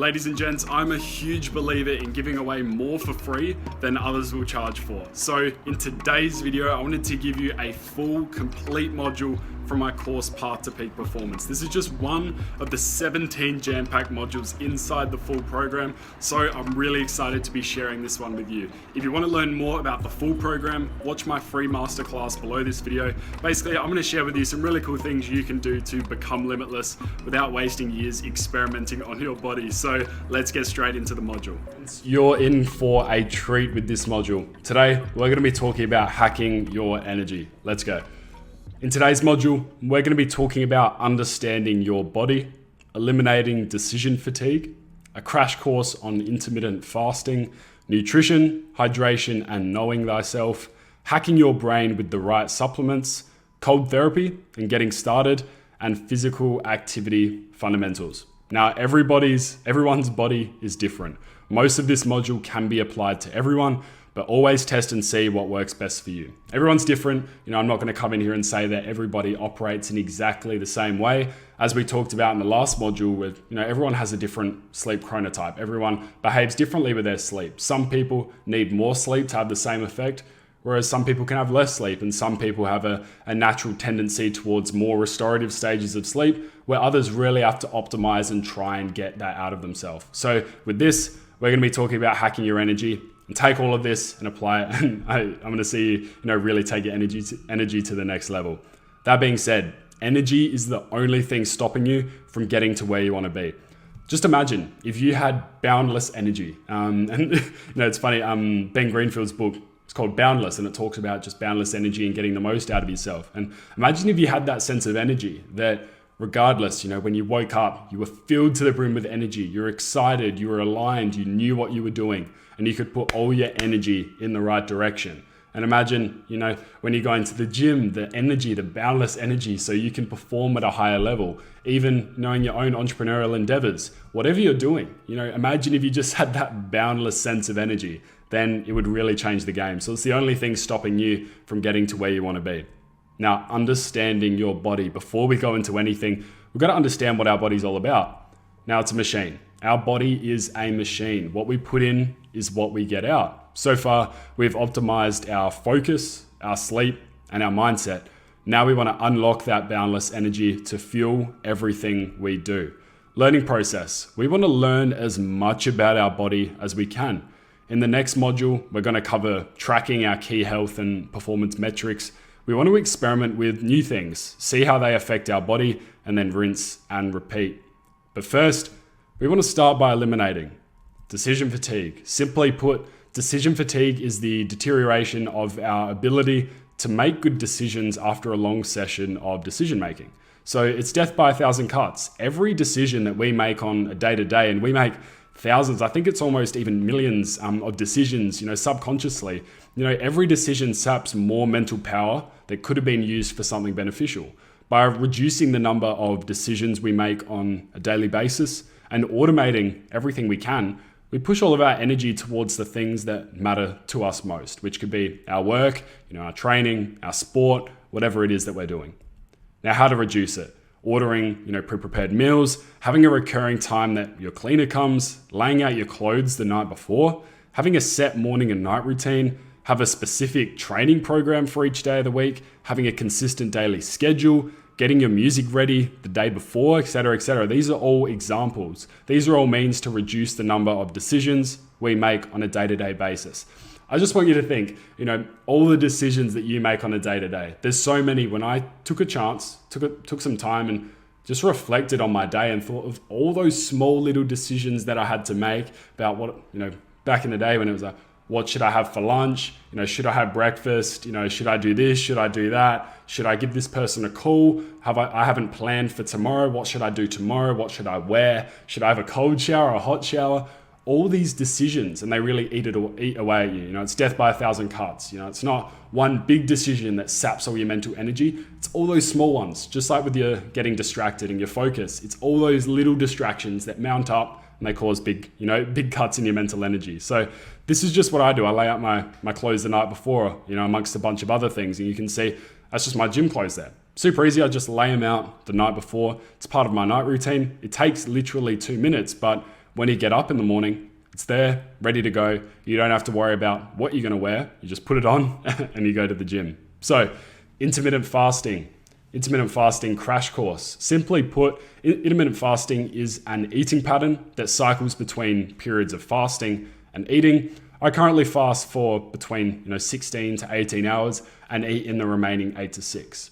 Ladies and gents, I'm a huge believer in giving away more for free than others will charge for. So in today's video, I wanted to give you a full, complete module from my course, Path to Peak Performance. This is just one of the 17 jam-packed modules inside the full program, so I'm really excited to be sharing this one with you. If you want to learn more about the full program, watch my free masterclass below this video. Basically, I'm going to share with you some really cool things you can do to become limitless without wasting years experimenting on your body. So let's get straight into the module. You're in for a treat with this module. Today, we're going to be talking about hacking your energy. Let's go. In today's module, we're going to be talking about understanding your body, eliminating decision fatigue, a crash course on intermittent fasting, nutrition, hydration, and knowing thyself, hacking your brain with the right supplements, cold therapy and getting started, and physical activity fundamentals. Now, everyone's body is different. Most of this module can be applied to everyone, but always test and see what works best for you. Everyone's different. I'm not going to come in here and say that everybody operates in exactly the same way. As we talked about in the last module with, everyone has a different sleep chronotype. Everyone behaves differently with their sleep. Some people need more sleep to have the same effect, whereas some people can have less sleep, and some people have a natural tendency towards more restorative stages of sleep, where others really have to optimize and try and get that out of themselves. So with this, we're going to be talking about hacking your energy. And take all of this and apply it, and I'm going to see you, really take your energy to the next level. That being said, energy is the only thing stopping you from getting to where you want to be. Just imagine if you had boundless energy. And it's funny. Ben Greenfield's book, it's called Boundless, and it talks about just boundless energy and getting the most out of yourself. And imagine if you had that sense of energy that, regardless, when you woke up, you were filled to the brim with energy. You're excited, you were aligned, you knew what you were doing, and you could put all your energy in the right direction. And imagine, when you go into the gym, the energy, the boundless energy, so you can perform at a higher level, even knowing your own entrepreneurial endeavors, whatever you're doing. Imagine if you just had that boundless sense of energy, then it would really change the game. So it's the only thing stopping you from getting to where you want to be. Now, understanding your body, before we go into anything, we've got to understand what our body's all about. Now, it's a machine. Our body is a machine. What we put in is what we get out. So far, we've optimized our focus, our sleep, and our mindset. Now we want to unlock that boundless energy to fuel everything we do. Learning process. We want to learn as much about our body as we can. In the next module, we're going to cover tracking our key health and performance metrics. We want to experiment with new things, see how they affect our body, and then rinse and repeat. But first, we want to start by eliminating decision fatigue. Simply put, decision fatigue is the deterioration of our ability to make good decisions after a long session of decision making. So it's death by 1,000 cuts. Every decision that we make on a day-to-day, and we make thousands, I think it's almost even millions of decisions, subconsciously. Every decision saps more mental power that could have been used for something beneficial. By reducing the number of decisions we make on a daily basis and automating everything we can, we push all of our energy towards the things that matter to us most, which could be our work, our training, our sport, whatever it is that we're doing. Now, how to reduce it? Ordering, pre-prepared meals, having a recurring time that your cleaner comes, laying out your clothes the night before, having a set morning and night routine, have a specific training program for each day of the week, having a consistent daily schedule, getting your music ready the day before, etc., etc. These are all examples. These are all means to reduce the number of decisions we make on a day-to-day basis. I just want you to think, all the decisions that you make on a day-to-day. There's so many. When I took a chance, took some time and just reflected on my day and thought of all those small little decisions that I had to make about what, back in the day when it was like, what should I have for lunch? Should I have breakfast? Should I do this? Should I do that? Should I give this person a call? I haven't planned for tomorrow. What should I do tomorrow? What should I wear? Should I have a cold shower or a hot shower? All these decisions, and they really eat away at you. It's death by 1,000 cuts. It's not one big decision that saps all your mental energy. It's all those small ones, just like with your getting distracted and your focus. It's all those little distractions that mount up and they cause big cuts in your mental energy. So this is just what I do. I lay out my clothes the night before, amongst a bunch of other things. And you can see that's just my gym clothes there. Super easy. I just lay them out the night before. It's part of my night routine. It takes literally 2 minutes, but when you get up in the morning, it's there, ready to go. You don't have to worry about what you're going to wear. You just put it on and you go to the gym. So intermittent fasting crash course. Simply put, intermittent fasting is an eating pattern that cycles between periods of fasting and eating. I currently fast for between 16 to 18 hours and eat in the remaining 8 to 6.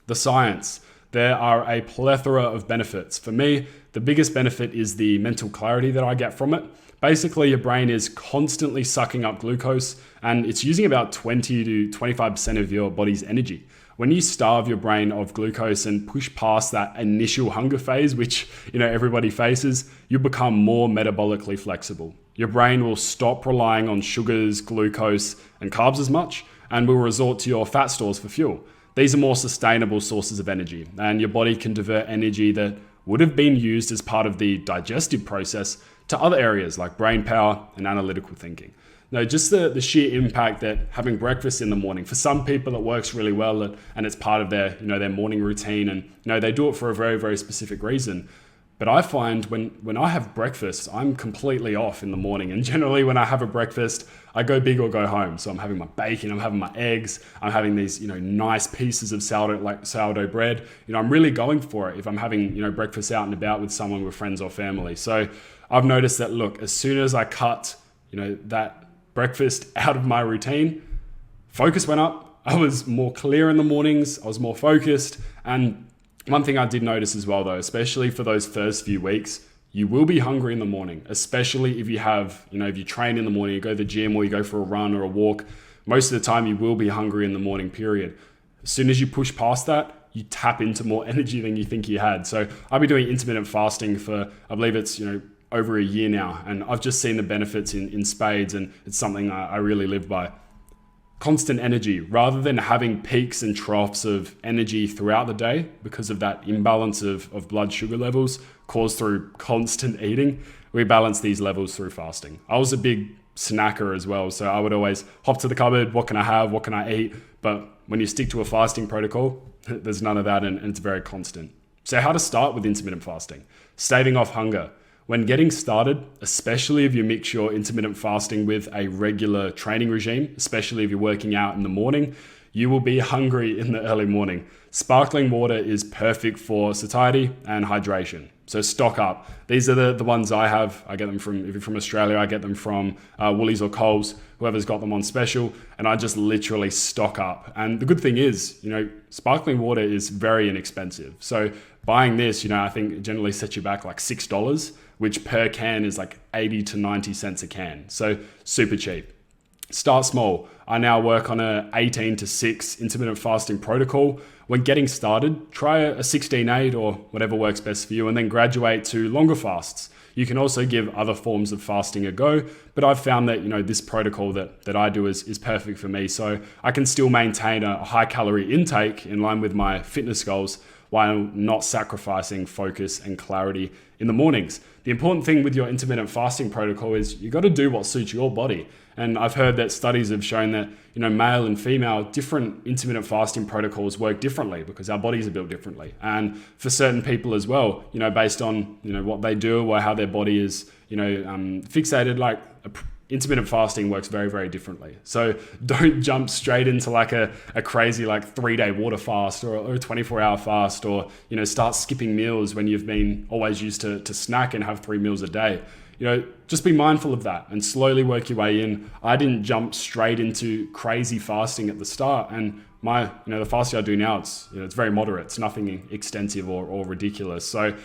The science. There are a plethora of benefits. For me, the biggest benefit is the mental clarity that I get from it. Basically, your brain is constantly sucking up glucose and it's using about 20 to 25% of your body's energy. When you starve your brain of glucose and push past that initial hunger phase, which everybody faces, you become more metabolically flexible. Your brain will stop relying on sugars, glucose, and carbs as much and will resort to your fat stores for fuel. These are more sustainable sources of energy, and your body can divert energy that would have been used as part of the digestive process to other areas like brain power and analytical thinking. No, just the sheer impact that having breakfast in the morning, for some people it works really well and it's part of their morning routine, and they do it for a very, very specific reason. But I find when I have breakfast, I'm completely off in the morning. And generally when I have a breakfast, I go big or go home. So I'm having my bacon, I'm having my eggs, I'm having these nice pieces of sourdough bread. I'm really going for it if I'm having breakfast out and about with someone, with friends or family. So I've noticed that, look, as soon as I cut that breakfast out of my routine, focus went up. I was more clear in the mornings, I was more focused. And one thing I did notice as well though, especially for those first few weeks, you will be hungry in the morning, especially if you have, if you train in the morning, you go to the gym or you go for a run or a walk, most of the time you will be hungry in the morning period. As soon as you push past that, you tap into more energy than you think you had. So I've been doing intermittent fasting for, I believe it's, over a year now, and I've just seen the benefits in spades, and it's something I really live by. Constant energy, rather than having peaks and troughs of energy throughout the day because of that imbalance of blood sugar levels caused through constant eating, we balance these levels through fasting. I was a big snacker as well, so I would always hop to the cupboard, what can I have, what can I eat? But when you stick to a fasting protocol, there's none of that, and it's very constant. So how to start with intermittent fasting? Staving off hunger. When getting started, especially if you mix your intermittent fasting with a regular training regime, especially if you're working out in the morning, you will be hungry in the early morning. Sparkling water is perfect for satiety and hydration. So stock up. These are the ones I have. I get them from, if you're from Australia, I get them from Woolies or Coles, whoever's got them on special, and I just literally stock up. And the good thing is, sparkling water is very inexpensive. So buying this, I think it generally sets you back like $6, which per can is like 80 to 90 cents a can. So super cheap. Start small. I now work on a 18 to 6 intermittent fasting protocol. When getting started, try a 16-8 or whatever works best for you, and then graduate to longer fasts. You can also give other forms of fasting a go, but I've found that this protocol that I do is perfect for me. So I can still maintain a high calorie intake in line with my fitness goals while not sacrificing focus and clarity in the mornings. The important thing with your intermittent fasting protocol is you got to do what suits your body. And I've heard that studies have shown that, male and female, different intermittent fasting protocols work differently because our bodies are built differently. And for certain people as well, based on, what they do or how their body is, fixated, like intermittent fasting works very, very differently. So don't jump straight into like a crazy 3-day water fast or a 24-hour fast, or start skipping meals when you've been always used to snack and have 3 meals a day. Just be mindful of that and slowly work your way in. I didn't jump straight into crazy fasting at the start, and my the fasting I do now, it's very moderate. It's nothing extensive or ridiculous. So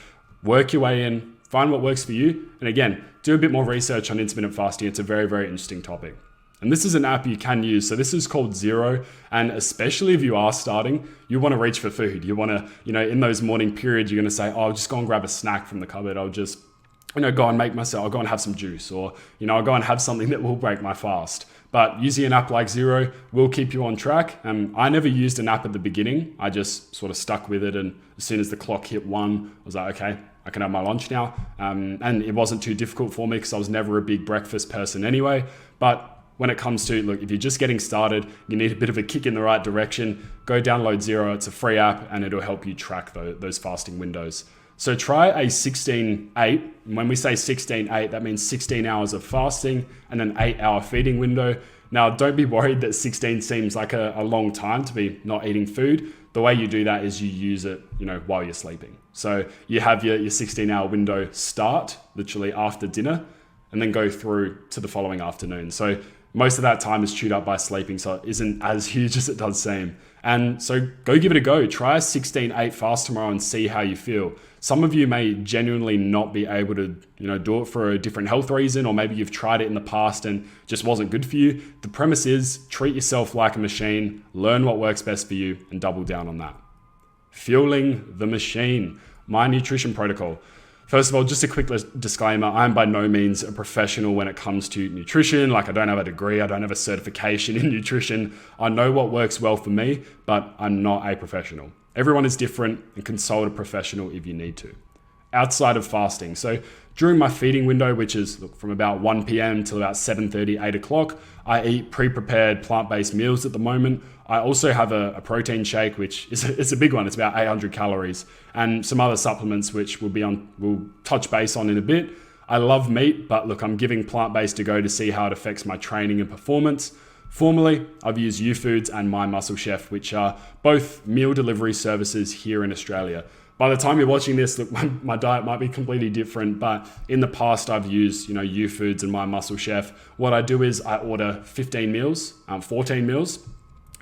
work your way in. Find what works for you. And again, do a bit more research on intermittent fasting. It's a very, very interesting topic. And this is an app you can use. So this is called Zero. And especially if you are starting, you want to reach for food. You want to, in those morning periods, you're going to say, oh, I'll just go and grab a snack from the cupboard. I'll just, go and make myself, I'll go and have some juice, or, I'll go and have something that will break my fast. But using an app like Zero will keep you on track. I never used an app at the beginning. I just sort of stuck with it. And as soon as the clock hit 1, I was like, okay, I can have my lunch now. And it wasn't too difficult for me because I was never a big breakfast person anyway. But when it comes to, look, if you're just getting started, you need a bit of a kick in the right direction, go download Zero. It's a free app and it'll help you track those fasting windows. So try a 16-8. When we say 16-8, that means 16 hours of fasting and an 8-hour feeding window. Now, don't be worried that 16 seems like a long time to be not eating food. The way you do that is you use it, while you're sleeping. So you have your 16-hour window start literally after dinner and then go through to the following afternoon. So most of that time is chewed up by sleeping, so it isn't as huge as it does seem. And so go give it a go. Try a 16-8 fast tomorrow and see how you feel. Some of you may genuinely not be able to, do it for a different health reason, or maybe you've tried it in the past and just wasn't good for you. The premise is treat yourself like a machine, learn what works best for you, and double down on that. Fueling the machine, my nutrition protocol. First of all, just a quick disclaimer, I'm by no means a professional when it comes to nutrition. I don't have a degree, I don't have a certification in nutrition. I know what works well for me, but I'm not a professional. Everyone is different, and consult a professional if you need to. Outside of fasting, so during my feeding window, which is from about 1 p.m. till about 7:30, 8 o'clock, I eat pre-prepared plant-based meals at the moment. I also have a protein shake, which it's a big one. It's about 800 calories, and some other supplements, which we'll touch base on in a bit. I love meat, but I'm giving plant-based a go to see how it affects my training and performance. Formerly, I've used YouFoods and My Muscle Chef, which are both meal delivery services here in Australia. By the time you're watching this, my diet might be completely different, but in the past I've used, YouFoods and My Muscle Chef. What I do is I order 14 meals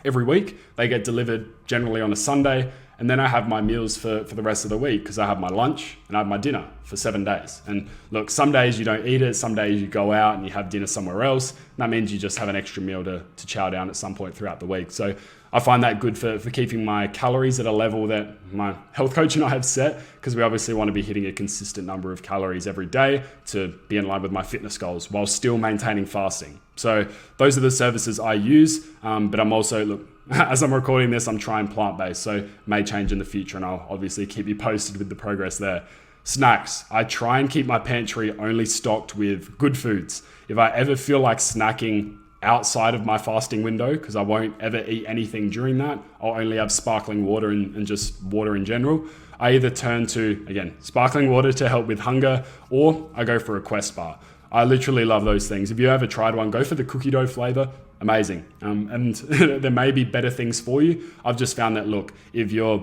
every week. They get delivered generally on a Sunday, and then I have my meals for the rest of the week because I have my lunch and I have my dinner for 7 days. And some days you don't eat it, some days you go out and you have dinner somewhere else. And that means you just have an extra meal to chow down at some point throughout the week. So I find that good for keeping my calories at a level that my health coach and I have set, because we obviously want to be hitting a consistent number of calories every day to be in line with my fitness goals while still maintaining fasting. So those are the services I use, but I'm also, as I'm recording this, I'm trying plant-based, so may change in the future, and I'll obviously keep you posted with the progress there. Snacks. I try and keep my pantry only stocked with good foods. If I ever feel like snacking outside of my fasting window, because I won't ever eat anything during that, I'll only have sparkling water and just water in general. I either turn to, again, sparkling water to help with hunger, or I go for a Quest bar. I literally love those things. If you ever tried one, go for the cookie dough flavor. Amazing. And there may be better things for you. I've just found that, if you're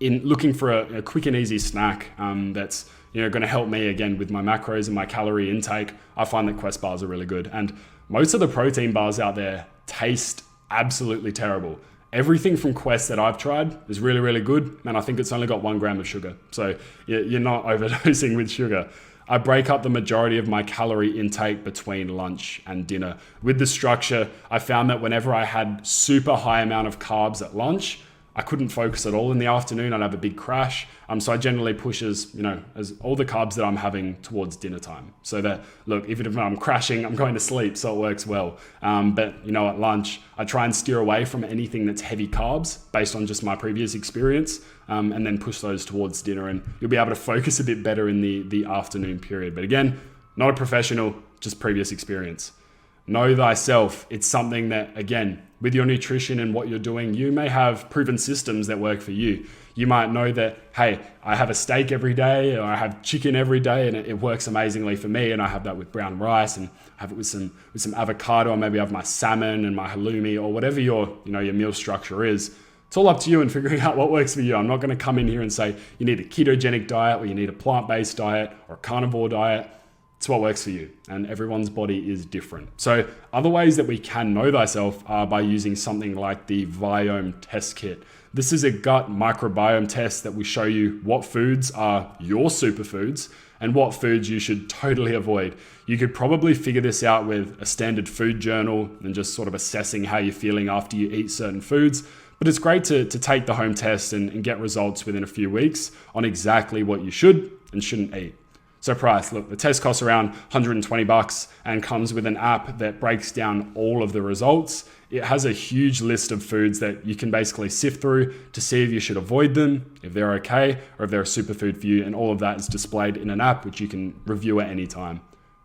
looking for a quick and easy snack that's going to help me again with my macros and my calorie intake, I find that Quest bars are really good. And most of the protein bars out there taste absolutely terrible. Everything from Quest that I've tried is really, really good. And I think it's only got 1 gram of sugar. So you're not overdosing with sugar. I break up the majority of my calorie intake between lunch and dinner. With the structure, I found that whenever I had super high amount of carbs at lunch, I couldn't focus at all in the afternoon. I'd have a big crash. So I generally push as all the carbs that I'm having towards dinner time. So that, even if I'm crashing, I'm going to sleep, so it works well. But at lunch, I try and steer away from anything that's heavy carbs based on just my previous experience, and then push those towards dinner, and you'll be able to focus a bit better in the afternoon period. But again, not a professional, just previous experience. Know thyself. It's something that, again, with your nutrition and what you're doing, you may have proven systems that work for you. You might know that, hey, I have a steak every day, or I have chicken every day, and it works amazingly for me. And I have that with brown rice, and I have it with some avocado, or maybe I have my salmon and my halloumi, or whatever your meal structure is. It's all up to you and figuring out what works for you. I'm not going to come in here and say you need a ketogenic diet, or you need a plant-based diet, or a carnivore diet. It's what works for you, and everyone's body is different. So other ways that we can know thyself are by using something like the Viome test kit. This is a gut microbiome test that will show you what foods are your superfoods and what foods you should totally avoid. You could probably figure this out with a standard food journal and just sort of assessing how you're feeling after you eat certain foods. But it's great to take the home test and get results within a few weeks on exactly what you should and shouldn't eat. So price, the test costs around $120 and comes with an app that breaks down all of the results. It has a huge list of foods that you can basically sift through to see if you should avoid them, if they're okay, or if they're a superfood for you. And all of that is displayed in an app, which you can review at any time.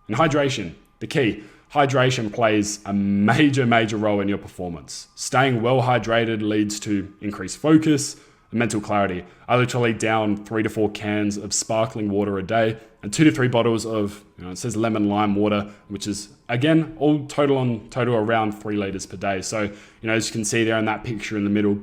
And hydration, the key. Hydration plays a major role in your performance. Staying well hydrated leads to increased focus, mental clarity. I literally down 3 to 4 cans of sparkling water a day and 2 to 3 bottles of, it says lemon lime water, which is again, all total around 3 liters per day. So, as you can see there in that picture in the middle,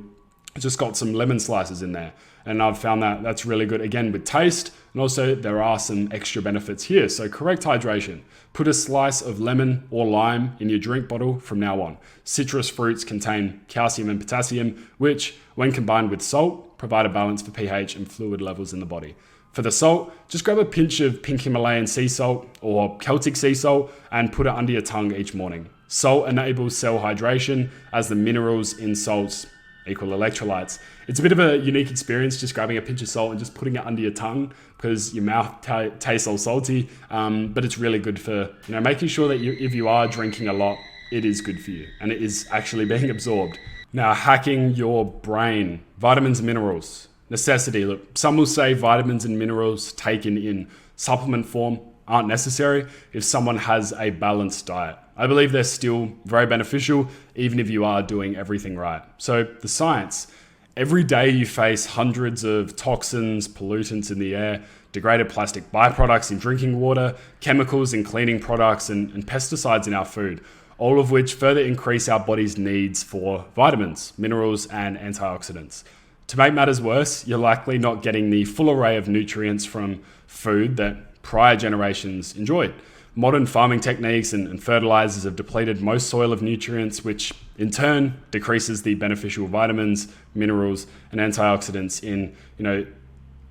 it's just got some lemon slices in there. And I've found that that's really good, again, with taste. And also there are some extra benefits here. So correct hydration. Put a slice of lemon or lime in your drink bottle from now on. Citrus fruits contain calcium and potassium, which when combined with salt, provide a balance for pH and fluid levels in the body. For the salt, just grab a pinch of pink Himalayan sea salt or Celtic sea salt and put it under your tongue each morning. Salt enables cell hydration as the minerals in salts equal electrolytes. It's a bit of a unique experience just grabbing a pinch of salt and just putting it under your tongue because your mouth tastes all salty, but it's really good for making sure that if you are drinking a lot, it is good for you and it is actually being absorbed. Now, hacking your brain, vitamins and minerals, necessity. Look, some will say vitamins and minerals taken in supplement form aren't necessary if someone has a balanced diet. I believe they're still very beneficial, even if you are doing everything right. So the science, every day you face hundreds of toxins, pollutants in the air, degraded plastic byproducts in drinking water, chemicals in cleaning products, and pesticides in our food, all of which further increase our body's needs for vitamins, minerals, and antioxidants. To make matters worse, you're likely not getting the full array of nutrients from food that prior generations enjoyed. Modern farming techniques and fertilizers have depleted most soil of nutrients, which in turn decreases the beneficial vitamins, minerals, and antioxidants in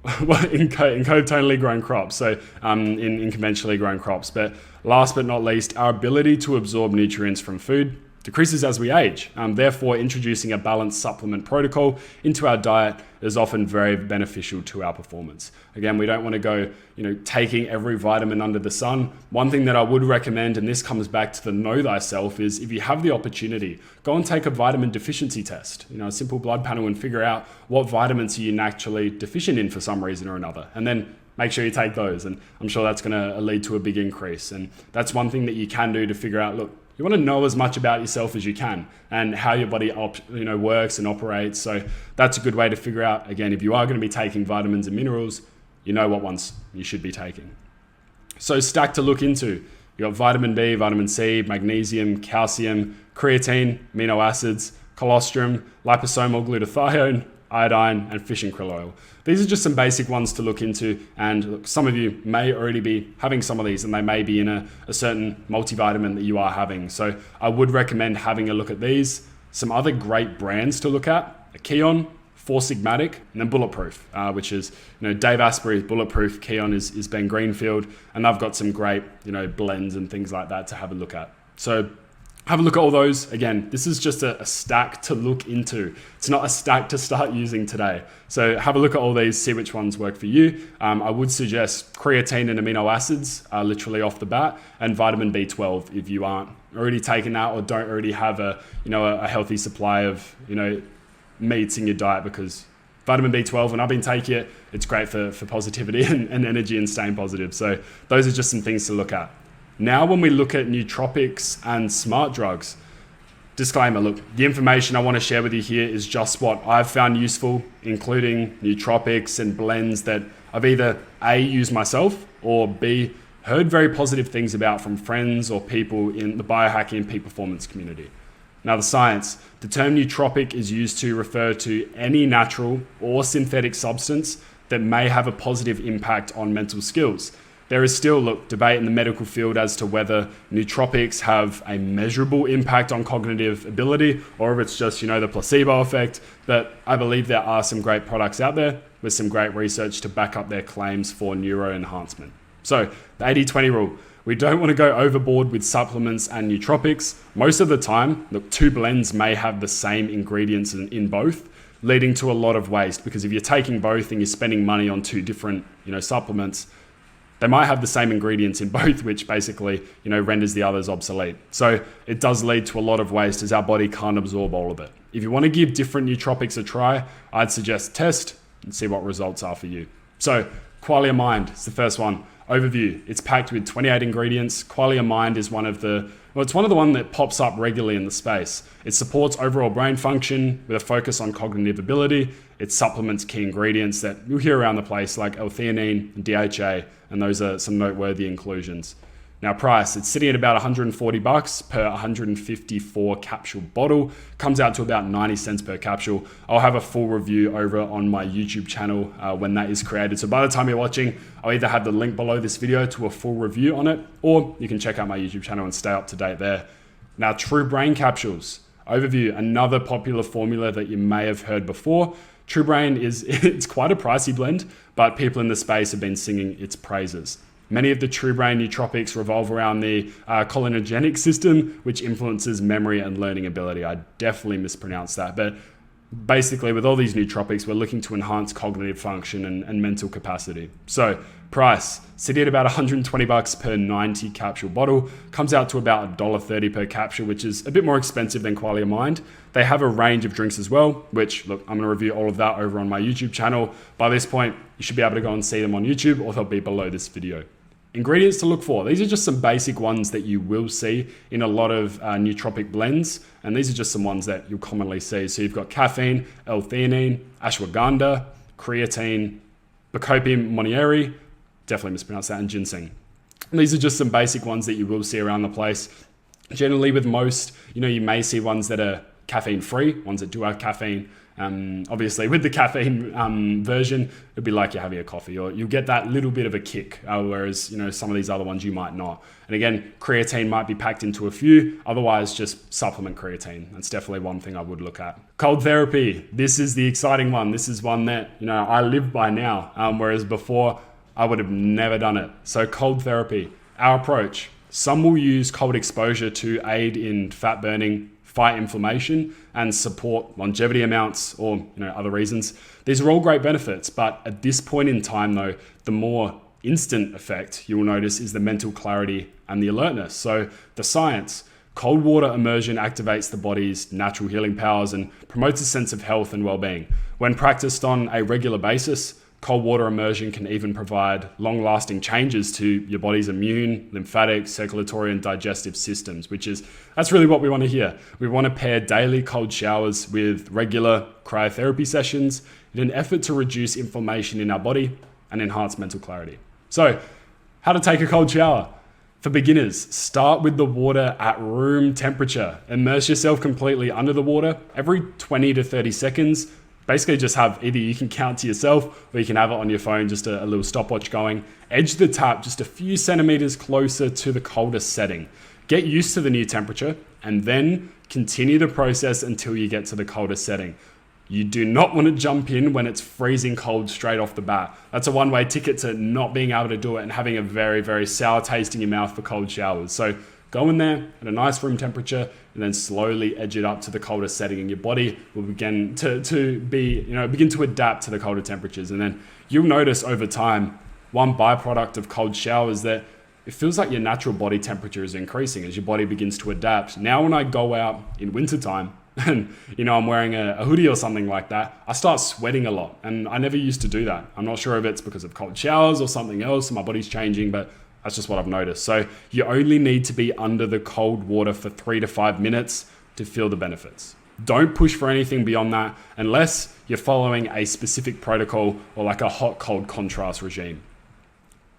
conventionally grown crops. So in conventionally grown crops. But last but not least, our ability to absorb nutrients from food decreases as we age. Therefore, introducing a balanced supplement protocol into our diet is often very beneficial to our performance. Again, we don't want to go, taking every vitamin under the sun. One thing that I would recommend, and this comes back to the know thyself, is if you have the opportunity, go and take a vitamin deficiency test, a simple blood panel, and figure out what vitamins are you naturally deficient in for some reason or another. And then make sure you take those. And I'm sure that's going to lead to a big increase. And that's one thing that you can do to figure out, look, you want to know as much about yourself as you can and how your body works and operates. So that's a good way to figure out, again, if you are going to be taking vitamins and minerals, you know what ones you should be taking. So stack to look into. You got vitamin B, vitamin C, magnesium, calcium, creatine, amino acids, colostrum, liposomal glutathione, iodine, and fish and krill oil. These are just some basic ones to look into, and look, some of you may already be having some of these and they may be in a certain multivitamin that you are having. So I would recommend having a look at these. Some other great brands to look at, Keon, Four Sigmatic, and then Bulletproof, which is, Dave Asprey's Bulletproof. Keon is Ben Greenfield, and I've got some great, blends and things like that to have a look at. So have a look at all those. Again, this is just a stack to look into. It's not a stack to start using today. So have a look at all these, see which ones work for you. I would suggest creatine and amino acids literally off the bat, and vitamin B12 if you aren't already taking that or don't already have a healthy supply of, meats in your diet, because vitamin B12, when I've been taking it, it's great for positivity and energy and staying positive. So those are just some things to look at. Now, when we look at nootropics and smart drugs, disclaimer, look, the information I want to share with you here is just what I've found useful, including nootropics and blends that I've either A, used myself, or B, heard very positive things about from friends or people in the biohacking and peak performance community. Now, the science, the term nootropic is used to refer to any natural or synthetic substance that may have a positive impact on mental skills. There is still, debate in the medical field as to whether nootropics have a measurable impact on cognitive ability or if it's just, the placebo effect. But I believe there are some great products out there with some great research to back up their claims for neuro enhancement. So the 80-20 rule. We don't want to go overboard with supplements and nootropics. Most of the time, two blends may have the same ingredients in both, leading to a lot of waste, because if you're taking both and you're spending money on two different, supplements, they might have the same ingredients in both, which basically, renders the others obsolete. So it does lead to a lot of waste as our body can't absorb all of it. If you want to give different nootropics a try, I'd suggest test and see what results are for you. So Qualia Mind is the first one. Overview. It's packed with 28 ingredients. Qualia Mind is one of the Well, it's one of the ones that pops up regularly in the space. It supports overall brain function with a focus on cognitive ability. It supplements key ingredients that you'll hear around the place like L-theanine and DHA, and those are some noteworthy inclusions. Now price, it's sitting at about 140 bucks per 154 capsule bottle. Comes out to about 90 cents per capsule. I'll have a full review over on my YouTube channel when that is created. So by the time you're watching, I'll either have the link below this video to a full review on it, or you can check out my YouTube channel and stay up to date there. Now, True Brain capsules. Overview, another popular formula that you may have heard before. True Brain it's quite a pricey blend, but people in the space have been singing its praises. Many of the True Brain nootropics revolve around the cholinergic system, which influences memory and learning ability. I definitely mispronounced that, but basically with all these nootropics, we're looking to enhance cognitive function and mental capacity. So price, sitting at about 120 bucks per 90 capsule bottle, comes out to about $1.30 per capsule, which is a bit more expensive than Qualia Mind. They have a range of drinks as well, which look, I'm gonna review all of that over on my YouTube channel. By this point, you should be able to go and see them on YouTube, or they'll be below this video. Ingredients to look for. These are just some basic ones that you will see in a lot of nootropic blends. And these are just some ones that you'll commonly see. So you've got caffeine, L-theanine, ashwagandha, creatine, bacopium monieri, definitely mispronounced that, and ginseng. And these are just some basic ones that you will see around the place. Generally with most, you may see ones that are caffeine free, ones that do have caffeine. Obviously with the caffeine version, it'd be like you're having a coffee, or you'll get that little bit of a kick, whereas some of these other ones you might not. And again, creatine might be packed into a few, otherwise just supplement creatine. That's definitely one thing I would look at. Cold therapy, this is the exciting one. This is one that I live by now, whereas before I would have never done it. So cold therapy, our approach. Some will use cold exposure to aid in fat burning, fight inflammation, and support longevity amounts, or other reasons. These are all great benefits, but at this point in time though, the more instant effect you will notice is the mental clarity and the alertness. So the science, cold water immersion activates the body's natural healing powers and promotes a sense of health and well-being. When practiced on a regular basis, cold water immersion can even provide long-lasting changes to your body's immune, lymphatic, circulatory, and digestive systems, that's really what we want to hear. We want to pair daily cold showers with regular cryotherapy sessions in an effort to reduce inflammation in our body and enhance mental clarity. So, how to take a cold shower? For beginners, start with the water at room temperature. Immerse yourself completely under the water every 20 to 30 seconds. Basically just have, either you can count to yourself or you can have it on your phone, just a little stopwatch going. Edge the tap just a few centimeters closer to the coldest setting. Get used to the new temperature and then continue the process until you get to the coldest setting. You do not want to jump in when it's freezing cold straight off the bat. That's a one-way ticket to not being able to do it and having a very, very sour taste in your mouth for cold showers. So go in there at a nice room temperature and then slowly edge it up to the coldest setting, and your body will begin to adapt to the colder temperatures. And then you'll notice over time, one byproduct of cold showers, that it feels like your natural body temperature is increasing as your body begins to adapt. Now, when I go out in wintertime and I'm wearing a hoodie or something like that, I start sweating a lot, and I never used to do that. I'm not sure if it's because of cold showers or something else, my body's changing, but that's just what I've noticed. So you only need to be under the cold water for 3 to 5 minutes to feel the benefits. Don't push for anything beyond that unless you're following a specific protocol or like a hot-cold contrast regime.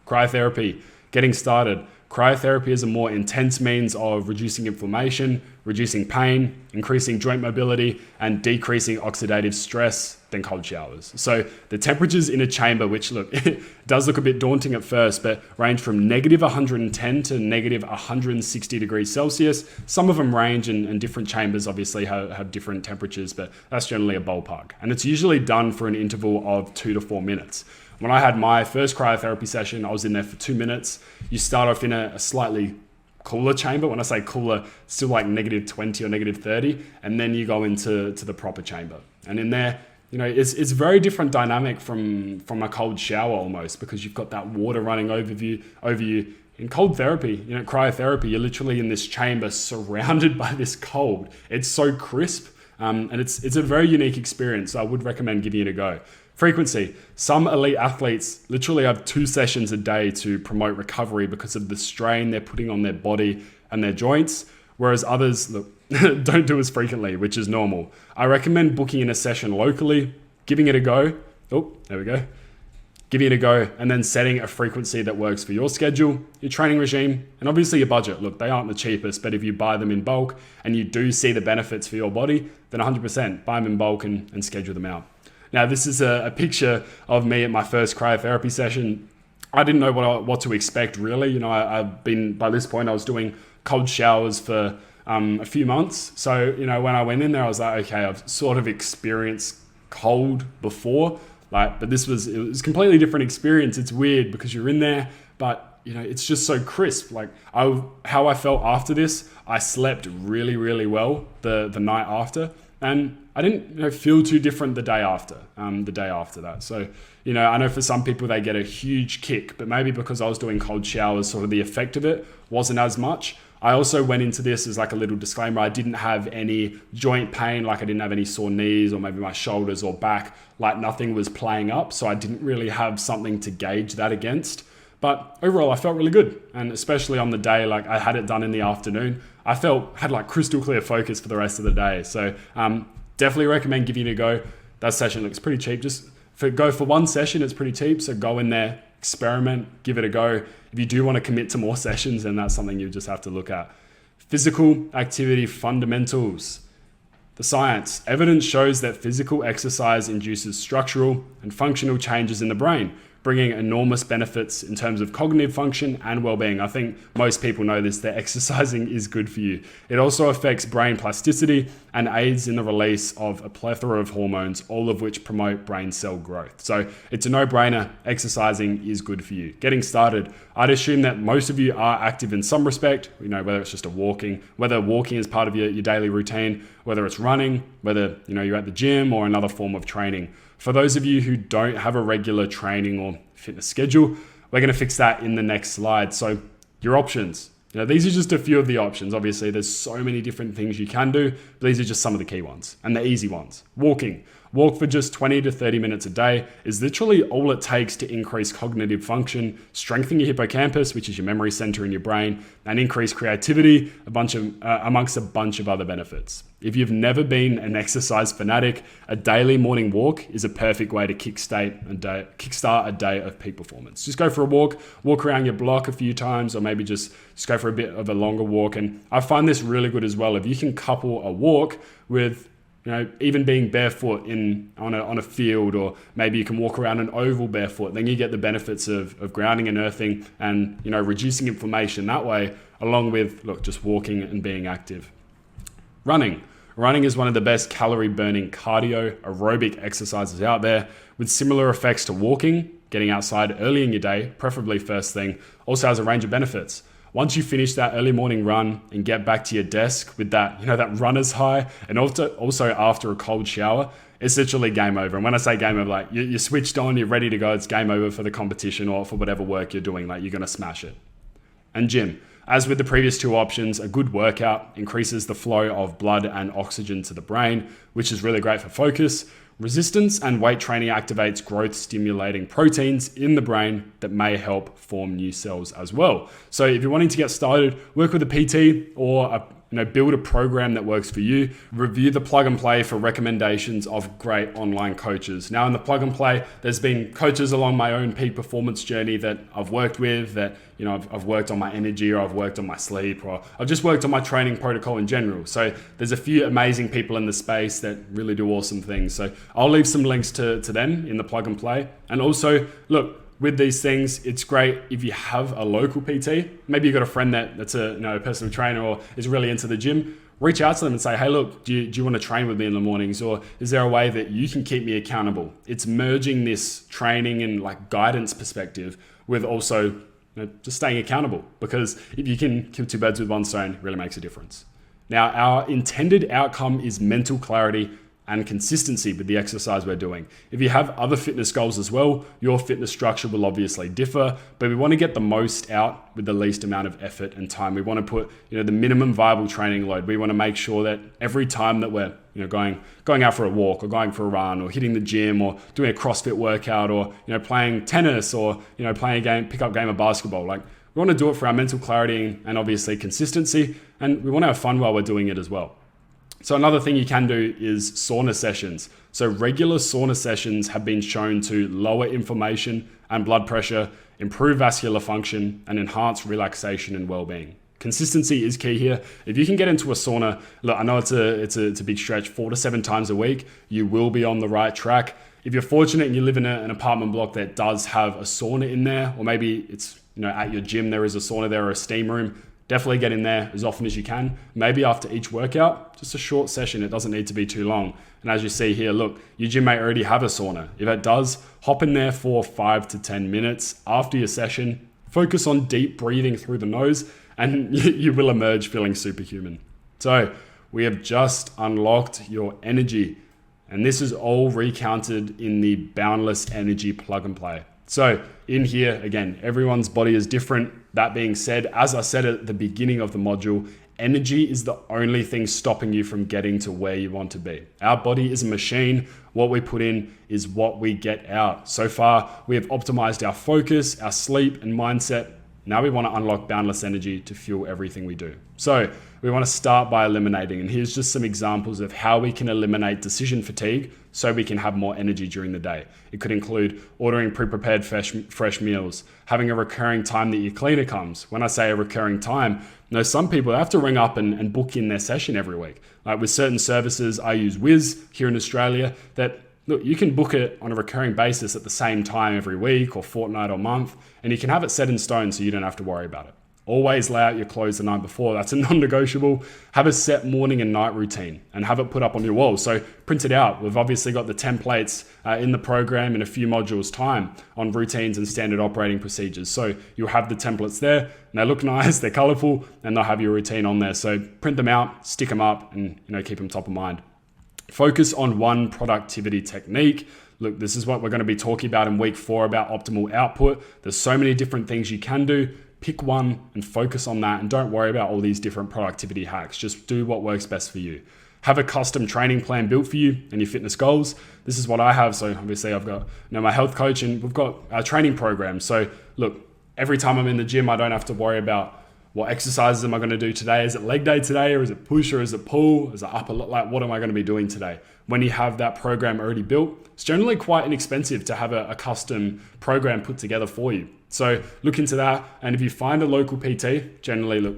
Cryotherapy, getting started. Cryotherapy is a more intense means of reducing inflammation, reducing pain, increasing joint mobility, and decreasing oxidative stress than cold showers. So the temperatures in a chamber, which it does look a bit daunting at first, but range from negative 110 to negative 160 degrees Celsius. Some of them range, and different chambers obviously have different temperatures, but that's generally a ballpark. And it's usually done for an interval of 2 to 4 minutes. When I had my first cryotherapy session, I was in there for 2 minutes. You start off in a slightly cooler chamber. When I say cooler, still like negative 20 or negative 30. And then you go into the proper chamber. And in there, it's very different dynamic from a cold shower almost, because you've got that water running over you. In cold therapy, cryotherapy, you're literally in this chamber surrounded by this cold. It's so crisp. And it's a very unique experience. So I would recommend giving it a go. Frequency. Some elite athletes literally have 2 sessions a day to promote recovery because of the strain they're putting on their body and their joints, whereas others, look, don't do as frequently, which is normal. I recommend booking in a session locally, giving it a go. Oh, there we go. Giving it a go, and then setting a frequency that works for your schedule, your training regime, and obviously your budget. Look, they aren't the cheapest, but if you buy them in bulk and you do see the benefits for your body, then 100% buy them in bulk and schedule them out. Now, this is a picture of me at my first cryotherapy session. I didn't know what to expect, really. I've been, by this point, I was doing cold showers for a few months. So, when I went in there, I was like, okay, I've sort of experienced cold before, but it was a completely different experience. It's weird because you're in there, but it's just so crisp. How I felt after this, I slept really, really well the night after, and I didn't feel too different the day after that. So, I know for some people they get a huge kick, but maybe because I was doing cold showers, sort of the effect of it wasn't as much. I also went into this as like a little disclaimer. I didn't have any joint pain, I didn't have any sore knees or maybe my shoulders or back, nothing was playing up. So I didn't really have something to gauge that against. But overall, I felt really good. And especially on the day, I had it done in the afternoon, I had crystal clear focus for the rest of the day. So definitely recommend giving it a go. That session looks pretty cheap. Just go for one session, it's pretty cheap. So go in there, experiment, give it a go. If you do want to commit to more sessions, then that's something you just have to look at. Physical activity fundamentals. The science. Evidence shows that physical exercise induces structural and functional changes in the brain, bringing enormous benefits in terms of cognitive function and well-being. I think most people know this, that exercising is good for you. It also affects brain plasticity and aids in the release of a plethora of hormones, all of which promote brain cell growth. So it's a no-brainer, exercising is good for you. Getting started, I'd assume that most of you are active in some respect, whether it's just whether walking is part of your daily routine, whether it's running, whether you're at the gym or another form of training. For those of you who don't have a regular training or fitness schedule, we're going to fix that in the next slide. So your options. These are just a few of the options. Obviously, there's so many different things you can do, but these are just some of the key ones and the easy ones. Walking. Walk for just 20 to 30 minutes a day is literally all it takes to increase cognitive function, strengthen your hippocampus, which is your memory center in your brain, and increase creativity, amongst a bunch of other benefits. If you've never been an exercise fanatic, a daily morning walk is a perfect way to kickstart a day of peak performance. Just go for a walk around your block a few times, or maybe just go for a bit of a longer walk. And I find this really good as well. If you can couple a walk with even being barefoot on a field, or maybe you can walk around an oval barefoot, then you get the benefits of grounding and earthing and, reducing inflammation that way, along with, just walking and being active. Running. Running is one of the best calorie burning cardio aerobic exercises out there, with similar effects to walking. Getting outside early in your day, preferably first thing, also has a range of benefits. Once you finish that early morning run and get back to your desk with that, that runner's high, and also after a cold shower, it's literally game over. And when I say game over, you're switched on, you're ready to go, it's game over for the competition or for whatever work you're doing, you're going to smash it. And gym. As with the previous two options, a good workout increases the flow of blood and oxygen to the brain, which is really great for focus. Resistance and weight training activates growth-stimulating proteins in the brain that may help form new cells as well. So if you're wanting to get started, work with a PT or build a program that works for you. Review the plug and play for recommendations of great online coaches. Now in the plug and play, there's been coaches along my own peak performance journey that I've worked with, that I've worked on my energy, or I've worked on my sleep, or I've just worked on my training protocol in general. So there's a few amazing people in the space that really do awesome things. So I'll leave some links to them in the plug and play. And also, with these things, it's great if you have a local PT. Maybe you've got a friend that's a personal trainer or is really into the gym. Reach out to them and say, hey, look, do you want to train with me in the mornings? Or is there a way that you can keep me accountable? It's merging this training and guidance perspective with also just staying accountable, because if you can kill two birds with one stone, it really makes a difference. Now, our intended outcome is mental clarity and consistency with the exercise we're doing. If you have other fitness goals as well, your fitness structure will obviously differ, but we want to get the most out with the least amount of effort and time. We want to put, the minimum viable training load. We want to make sure that every time that we're, going out for a walk or going for a run or hitting the gym or doing a CrossFit workout or, playing tennis or, playing a game, pick up game of basketball, like we want to do it for our mental clarity and obviously consistency. And we want to have fun while we're doing it as well. So another thing you can do is sauna sessions. So regular sauna sessions have been shown to lower inflammation and blood pressure, improve vascular function, and enhance relaxation and well-being. Consistency is key here. If you can get into a sauna, look, I know it's a big stretch, 4 to 7 times a week, you will be on the right track. If you're fortunate and you live in an apartment block that does have a sauna in there, or maybe it's at your gym there is a sauna there or a steam room, definitely get in there as often as you can. Maybe after each workout, just a short session. It doesn't need to be too long. And as you see here, look, your gym may already have a sauna. If it does, hop in there for 5 to 10 minutes after your session. Focus on deep breathing through the nose and you will emerge feeling superhuman. So we have just unlocked your energy. And this is all recounted in the Boundless Energy plug and play. So in here, again, everyone's body is different. That being said, as I said at the beginning of the module, energy is the only thing stopping you from getting to where you want to be. Our body is a machine. What we put in is what we get out. So far, we have optimized our focus, our sleep, and mindset. Now we want to unlock boundless energy to fuel everything we do. So we want to start by eliminating, and here's just some examples of how we can eliminate decision fatigue so we can have more energy during the day. It could include ordering pre-prepared fresh meals, having a recurring time that your cleaner comes. When I say a recurring time, some people have to ring up and book in their session every week. Like with certain services, I use Wiz here in Australia, that look, you can book it on a recurring basis at the same time every week or fortnight or month, and you can have it set in stone so you don't have to worry about it. Always lay out your clothes the night before. That's a non-negotiable. Have a set morning and night routine and have it put up on your wall. So print it out. We've obviously got the templates in the program in a few modules time on routines and standard operating procedures. So you'll have the templates there and they look nice, they're colorful, and they'll have your routine on there. So print them out, stick them up, and keep them top of mind. Focus on one productivity technique. Look, this is what we're going to be talking about in week 4 about optimal output. There's so many different things you can do. Pick one and focus on that, and don't worry about all these different productivity hacks. Just do what works best for you. Have a custom training plan built for you and your fitness goals. This is what I have. So obviously I've got my health coach, and we've got our training program. So look, every time I'm in the gym, I don't have to worry about what exercises am I going to do today? Is it leg day today, or is it push, or is it pull? Is it upper? Like, what am I going to be doing today? When you have that program already built, it's generally quite inexpensive to have a custom program put together for you. So look into that. And if you find a local PT, generally, look,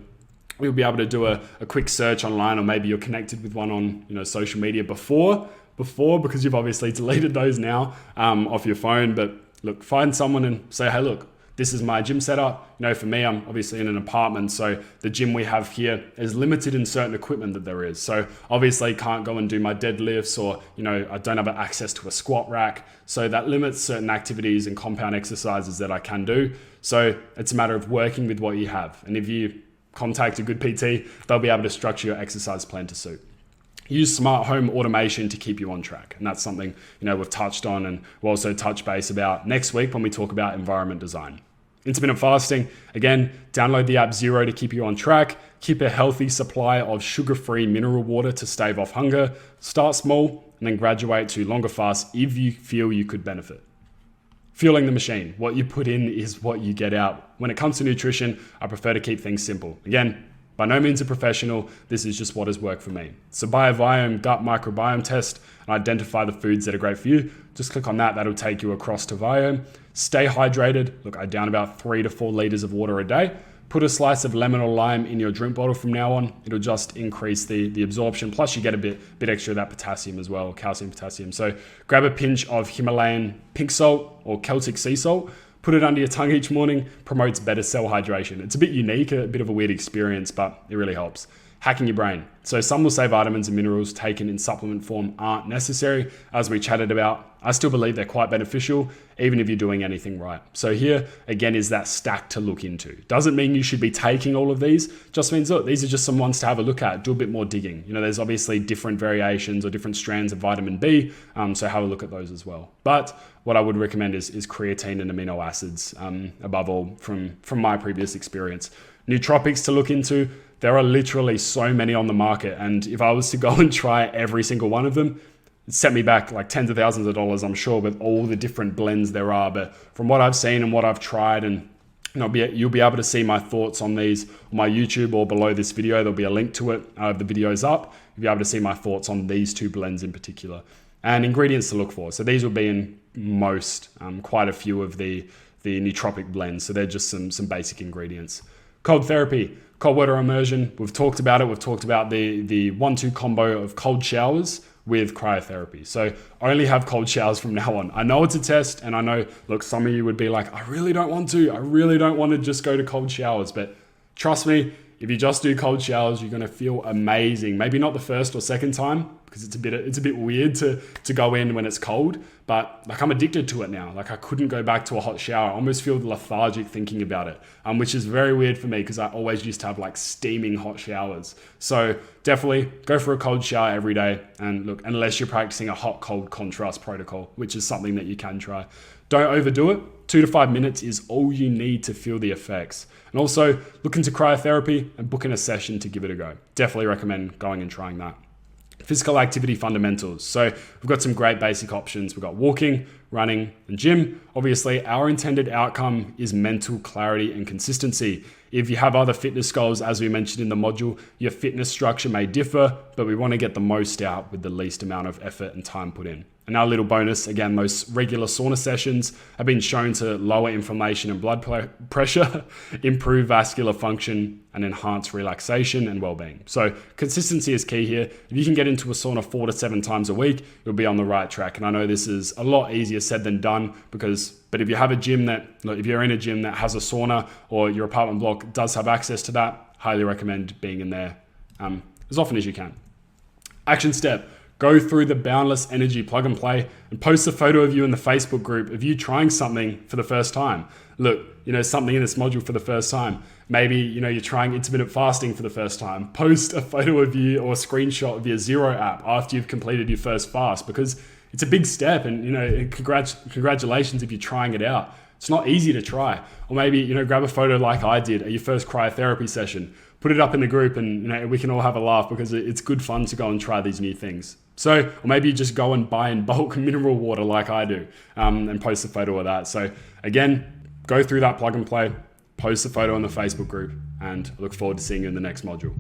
we'll be able to do a quick search online, or maybe you're connected with one on social media before, because you've obviously deleted those now off your phone. But look, find someone and say, hey, look, this is my gym setup. For me, I'm obviously in an apartment, so the gym we have here is limited in certain equipment that there is. So obviously can't go and do my deadlifts, or I don't have access to a squat rack. So that limits certain activities and compound exercises that I can do. So it's a matter of working with what you have. And if you contact a good PT, they'll be able to structure your exercise plan to suit. Use smart home automation to keep you on track. And that's something, we've touched on, and we'll also touch base about next week when we talk about environment design. Intermittent fasting, again, download the app Zero to keep you on track. Keep a healthy supply of sugar-free mineral water to stave off hunger. Start small and then graduate to longer fasts if you feel you could benefit. Fueling the machine. What you put in is what you get out. When it comes to nutrition, I prefer to keep things simple. Again, by no means a professional, this is just what has worked for me. So buy a Viome gut microbiome test and identify the foods that are great for you. Just click on that, that'll take you across to Viome. Stay hydrated. Look, I down about 3 to 4 liters of water a day. Put a slice of lemon or lime in your drink bottle from now on. It'll just increase the absorption. Plus you get a bit extra of that potassium as well, calcium, potassium. So grab a pinch of Himalayan pink salt or Celtic sea salt. Put it under your tongue each morning, promotes better cell hydration. It's a bit unique, a bit of a weird experience, but it really helps. hacking your brain. So some will say vitamins and minerals taken in supplement form aren't necessary. As we chatted about, I still believe they're quite beneficial, even if you're doing anything right. So here, again, is that stack to look into. Doesn't mean you should be taking all of these, just means, look, these are just some ones to have a look at, do a bit more digging. There's obviously different variations or different strands of vitamin B, so have a look at those as well. But what I would recommend is creatine and amino acids, above all, from my previous experience. Nootropics to look into. There are literally so many on the market, and if I was to go and try every single one of them, it set me back like tens of thousands of dollars, I'm sure, with all the different blends there are. But from what I've seen and what I've tried, and you'll be able to see my thoughts on these on my YouTube or below this video. There'll be a link to it. The video's up. You'll be able to see my thoughts on these two blends in particular. And ingredients to look for. So these will be in quite a few of the nootropic blends. So they're just some basic ingredients. Cold therapy. Cold water immersion, we've talked about it. We've talked about the 1-2 combo of cold showers with cryotherapy. So only have cold showers from now on. I know it's a test, and I know, look, some of you would be like, I really don't want to just go to cold showers. But trust me, if you just do cold showers, you're going to feel amazing. Maybe not the first or second time, because it's a bit weird to go in when it's cold, but like I'm addicted to it now. Like I couldn't go back to a hot shower. I almost feel lethargic thinking about it, which is very weird for me because I always used to have like steaming hot showers. So definitely go for a cold shower every day. And look, unless you're practicing a hot-cold contrast protocol, which is something that you can try. Don't overdo it. 2 to 5 minutes is all you need to feel the effects. And also look into cryotherapy and book in a session to give it a go. Definitely recommend going and trying that. Physical activity fundamentals. So we've got some great basic options. We've got walking, running, and gym. Obviously, our intended outcome is mental clarity and consistency. If you have other fitness goals, as we mentioned in the module, your fitness structure may differ, but we want to get the most out with the least amount of effort and time put in. And our little bonus, again, those regular sauna sessions have been shown to lower inflammation and blood pressure, improve vascular function, and enhance relaxation and well-being. So consistency is key here. If you can get into a sauna 4 to 7 times a week, you'll be on the right track. And I know this is a lot easier said than done, but if you have a gym if you're in a gym that has a sauna or your apartment block does have access to that, highly recommend being in there as often as you can. Action step. Go through the Boundless Energy plug and play and post a photo of you in the Facebook group of you trying something for the first time. Look, something in this module for the first time. Maybe, you're trying intermittent fasting for the first time. Post a photo of you or a screenshot of your Zero app after you've completed your first fast, because it's a big step, and congratulations if you're trying it out. It's not easy to try. Or maybe, grab a photo like I did at your first cryotherapy session, put it up in the group, and we can all have a laugh because it's good fun to go and try these new things. So, or maybe you just go and buy in bulk mineral water like I do, and post a photo of that. So again, go through that plug and play, post a photo in the Facebook group, and I look forward to seeing you in the next module.